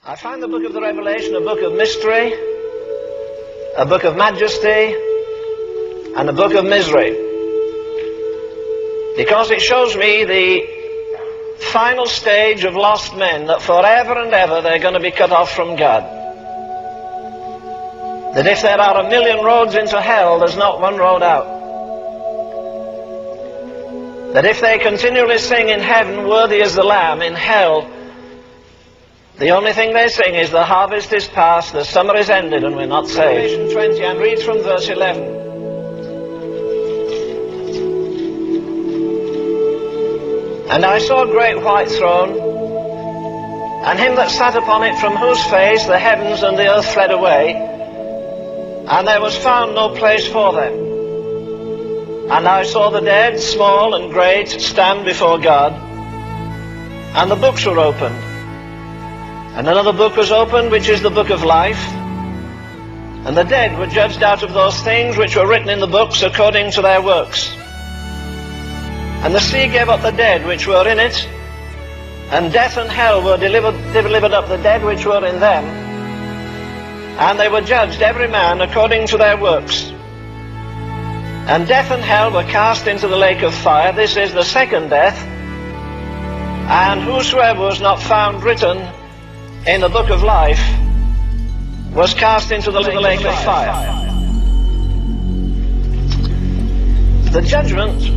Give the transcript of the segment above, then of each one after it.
I find the book of the Revelation a book of mystery, a book of majesty, and a book of misery. Because it shows me the final stage of lost men, that forever and ever they're going to be cut off from God. That if there are 1,000,000 roads into hell, there's not one road out. That if they continually sing in heaven, worthy is the Lamb, in hell, the only thing they sing is the harvest is past, the summer is ended, and we're not saved. Revelation 20, and reads from verse 11. And I saw a great white throne, and him that sat upon it, from whose face the heavens and the earth fled away, and there was found no place for them. And I saw the dead, small and great, stand before God, and the books were opened. And another book was opened, which is the book of life. And the dead were judged out of those things which were written in the books according to their works. And the sea gave up the dead which were in it, and death and hell were delivered up the dead which were in them. And they were judged every man according to their works. And death and hell were cast into the lake of fire. This is the second death. And whosoever was not found written in the book of life was cast into the lake of fire. The judgment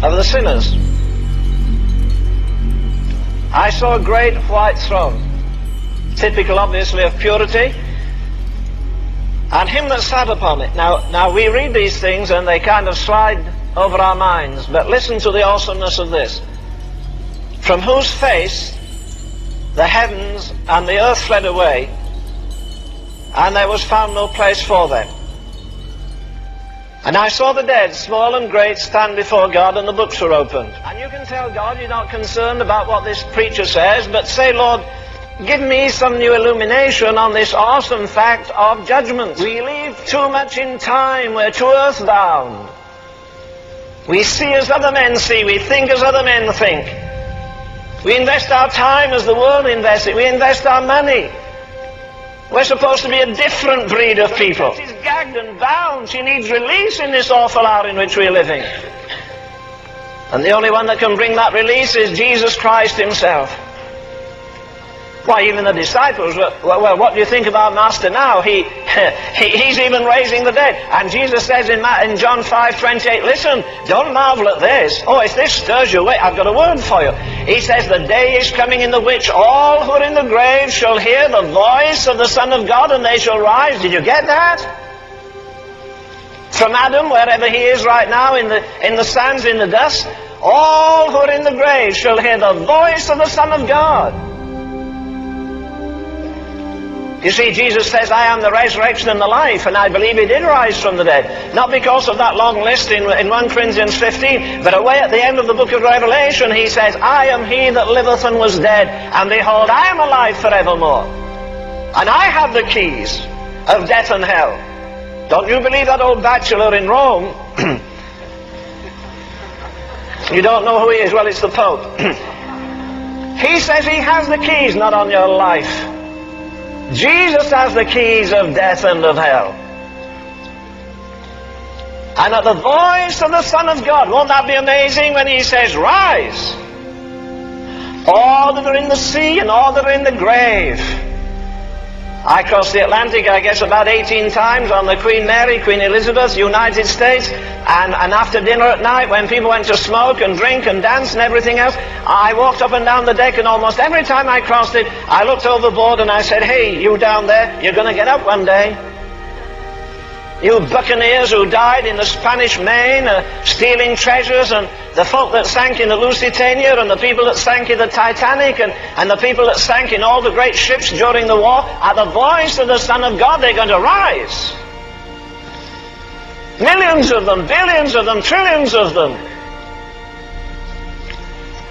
of the sinners. I saw a great white throne, typical obviously of purity, and him that sat upon it. Now we read these things and they kind of slide over our minds, but listen to the awesomeness of this. From whose face the heavens and the earth fled away, and there was found no place for them. And I saw the dead, small and great, stand before God, and the books were opened. And you can tell God you're not concerned about what this preacher says, but say, Lord, give me some new illumination on this awesome fact of judgment. We live too much in time, we're too earthbound. We see as other men see, we think as other men think. We invest our time as the world invests it. We invest our money. We're supposed to be a different breed of people. She's gagged and bound. She needs release in this awful hour in which we're living. And the only one that can bring that release is Jesus Christ himself. Why, even the disciples, well, what do you think of our Master now? He's even raising the dead. And Jesus says in John 5:28, listen, don't marvel at this. Oh, if this stirs you, wait, I've got a word for you. He says, the day is coming in the which all who are in the grave shall hear the voice of the Son of God, and they shall rise. Did you get that? From Adam, wherever he is right now, in the sands, in the dust, all who are in the grave shall hear the voice of the Son of God. You see, Jesus says, I am the resurrection and the life, and I believe he did rise from the dead. Not because of that long list in 1 Corinthians 15, but away at the end of the book of Revelation, he says, I am he that liveth and was dead, and behold, I am alive forevermore. And I have the keys of death and hell. Don't you believe that old bachelor in Rome? You don't know who he is? Well, it's the Pope. He says he has the keys, not on your life. Jesus has the keys of death and of hell. And at the voice of the Son of God, won't that be amazing when he says, rise, all that are in the sea and all that are in the grave. I crossed the Atlantic, I guess, about 18 times on the Queen Mary, Queen Elizabeth, United States, and after dinner at night, when people went to smoke and drink and dance and everything else, I walked up and down the deck, and almost every time I crossed it, I looked overboard and I said, hey, you down there, you're going to get up one day. You buccaneers who died in the Spanish Main, stealing treasures, and the folk that sank in the Lusitania, and the people that sank in the Titanic, and the people that sank in all the great ships during the war, at the voice of the Son of God, they're going to rise. Millions of them, billions of them, trillions of them.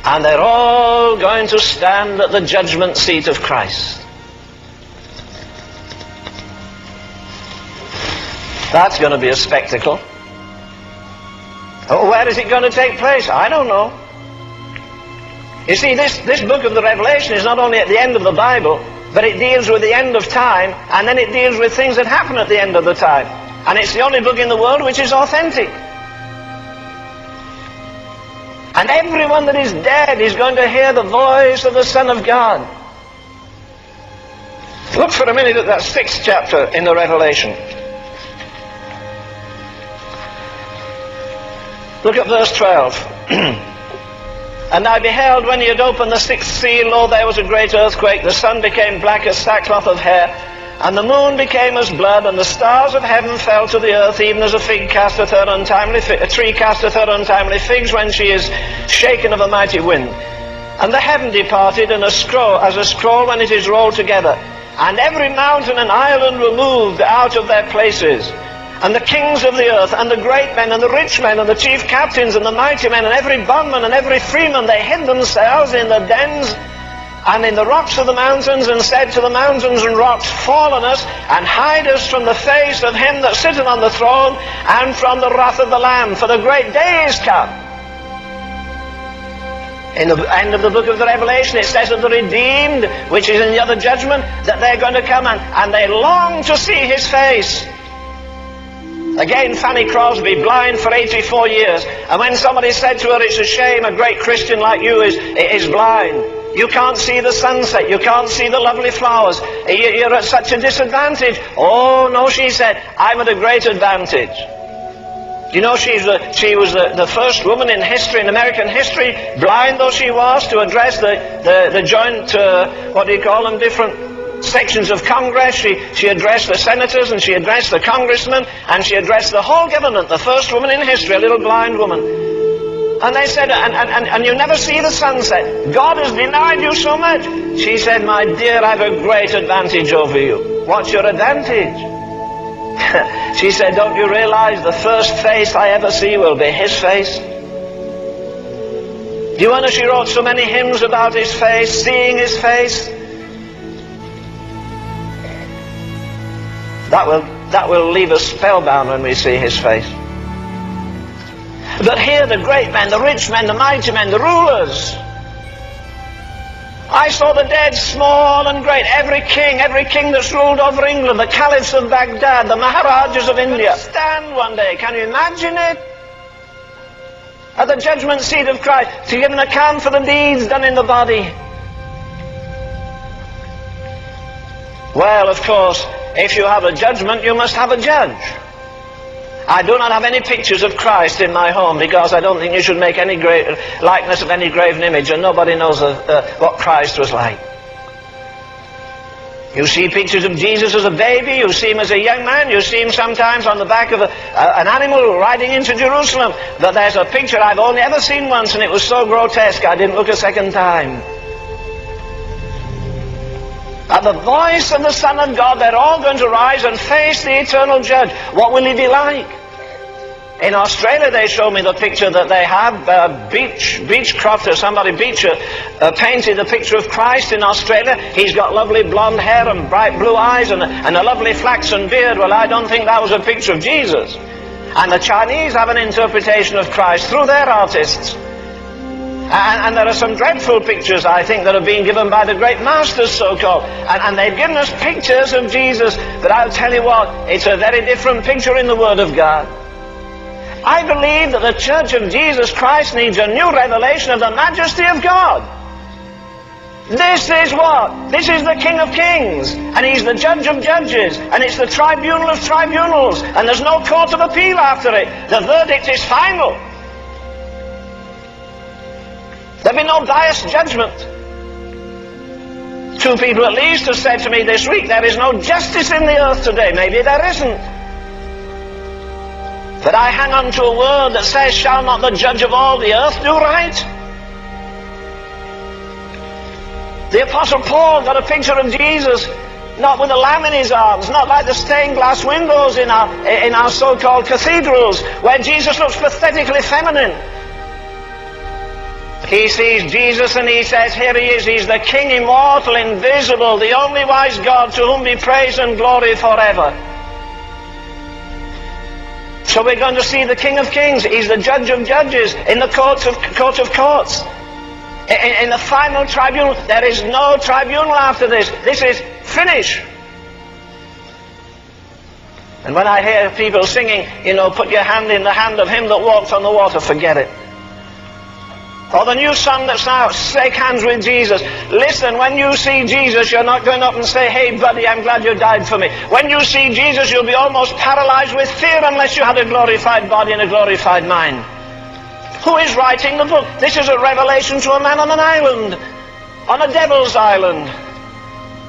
And they're all going to stand at the judgment seat of Christ. That's going to be a spectacle. Oh, where is it going to take place? I don't know. You see, this book of the Revelation is not only at the end of the Bible, but it deals with the end of time, and then it deals with things that happen at the end of the time. And it's the only book in the world which is authentic. And everyone that is dead is going to hear the voice of the Son of God. Look for a minute at that 6th chapter in the Revelation. Look at verse 12. And I beheld, when he had opened the 6th seal, lo, there was a great earthquake. The sun became black as sackcloth of hair, and the moon became as blood, and the stars of heaven fell to the earth, even as a tree casteth her untimely figs when she is shaken of a mighty wind. And the heaven departed, and as a scroll when it is rolled together. And every mountain and island were moved out of their places. And the kings of the earth, and the great men, and the rich men, and the chief captains, and the mighty men, and every bondman, and every freeman, they hid themselves in the dens and in the rocks of the mountains, and said to the mountains and rocks, fall on us, and hide us from the face of him that sitteth on the throne, and from the wrath of the Lamb, for the great day is come. In the end of the book of the Revelation, it says of the redeemed, which is in the other judgment, that they're going to come and they long to see his face. Again, Fanny Crosby, blind for 84 years, and when somebody said to her, it's a shame a great Christian like you is blind. You can't see the sunset, you can't see the lovely flowers, you're at such a disadvantage. Oh no, she said, I'm at a great advantage. You know, she was the first woman in history, in American history, blind though she was, to address the joint, what do you call them, different sections of Congress. She addressed the senators, and she addressed the congressmen, and she addressed the whole government, the first woman in history, a little blind woman. And they said, and you never see the sunset. God has denied you so much. She said, my dear, I have a great advantage over you. What's your advantage? She said, don't you realize the first face I ever see will be his face? Do you wonder she wrote so many hymns about his face, seeing his face? That will leave us spellbound when we see his face. But here the great men, the rich men, the mighty men, the rulers. I saw the dead, small and great, every king that's ruled over England, the caliphs of Baghdad, the Maharajas of India, stand one day. Can you imagine it? At the judgment seat of Christ, to give an account for the deeds done in the body. Well, of course, if you have a judgment, you must have a judge. I do not have any pictures of Christ in my home, because I don't think you should make any likeness of any graven image, and nobody knows what Christ was like. You see pictures of Jesus as a baby, you see him as a young man, you see him sometimes on the back of an animal riding into Jerusalem. But there's a picture I've only ever seen once, and it was so grotesque I didn't look a second time. At the voice of the Son of God, they're all going to rise and face the eternal judge. What will he be like? In Australia, they showed me the picture that they have. Beechcroft or somebody, Beecher, painted a picture of Christ in Australia. He's got lovely blonde hair and bright blue eyes and a lovely flaxen beard. Well, I don't think that was a picture of Jesus. And the Chinese have an interpretation of Christ through their artists. And there are some dreadful pictures, I think, that have been given by the great masters, so-called. And they've given us pictures of Jesus. But I'll tell you what, it's a very different picture in the Word of God. I believe that the Church of Jesus Christ needs a new revelation of the majesty of God. This is what? This is the King of Kings, and he's the Judge of Judges, and it's the Tribunal of Tribunals, and there's no court of appeal after it. The verdict is final. There'll be no biased judgment. Two people at least have said to me this week, there is no justice in the earth today. Maybe there isn't. But I hang on to a word that says, shall not the Judge of all the earth do right? The Apostle Paul got a picture of Jesus, not with a lamb in his arms, not like the stained glass windows in our so-called cathedrals, where Jesus looks pathetically feminine. He sees Jesus and he says, here he is, he's the King, immortal, invisible, the only wise God, to whom be praise and glory forever. So we're going to see the King of Kings. He's the Judge of Judges in the court of courts. In the final tribunal, there is no tribunal after this. This is finish. And when I hear people singing, you know, put your hand in the hand of him that walked on the water, forget it. Or the new song that's now, shake hands with Jesus. Listen, when you see Jesus, you're not going up and say, hey buddy, I'm glad you died for me. When you see Jesus, you'll be almost paralyzed with fear unless you had a glorified body and a glorified mind. Who is writing the book? This is a revelation to a man on an island, on a devil's island.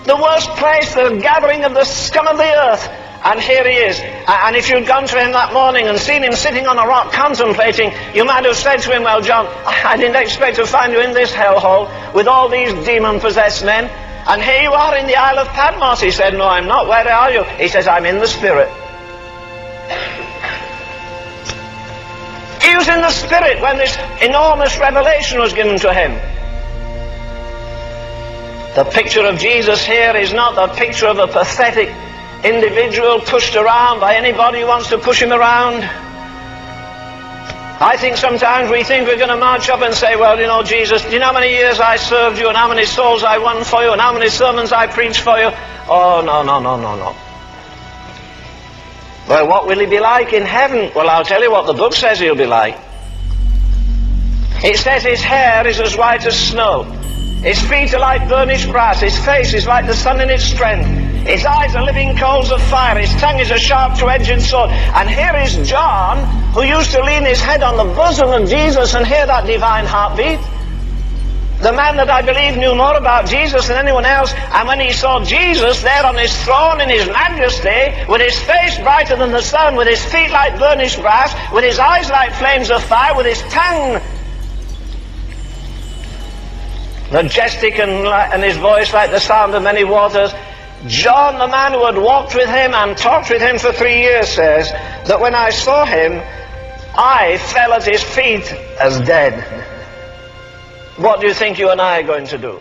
The worst place, the gathering of the scum of the earth. And here he is. And if you'd gone to him that morning and seen him sitting on a rock contemplating, you might have said to him, well, John, I didn't expect to find you in this hellhole with all these demon-possessed men. And here you are in the Isle of Patmos. He said, no, I'm not. Where are you? He says, I'm in the Spirit. He was in the Spirit when this enormous revelation was given to him. The picture of Jesus here is not the picture of a pathetic individual pushed around by anybody who wants to push him around. I think sometimes we think we're going to march up and say, well, you know, Jesus, do you know how many years I served you and how many souls I won for you and how many sermons I preached for you? Oh, no, no, no, no, no. Well, what will he be like in heaven? Well, I'll tell you what the book says he'll be like. It says his hair is as white as snow. His feet are like burnished brass. His face is like the sun in its strength. His eyes are living coals of fire. His tongue is a sharp two-edged sword. And here is John, who used to lean his head on the bosom of Jesus and hear that divine heartbeat. The man that I believe knew more about Jesus than anyone else. And when he saw Jesus there on his throne in his majesty, with his face brighter than the sun, with his feet like burnished brass, with his eyes like flames of fire, with his tongue majestic and his voice like the sound of many waters, John, the man who had walked with him and talked with him for 3 years, says that when I saw him, I fell at his feet as dead. What do you think you and I are going to do?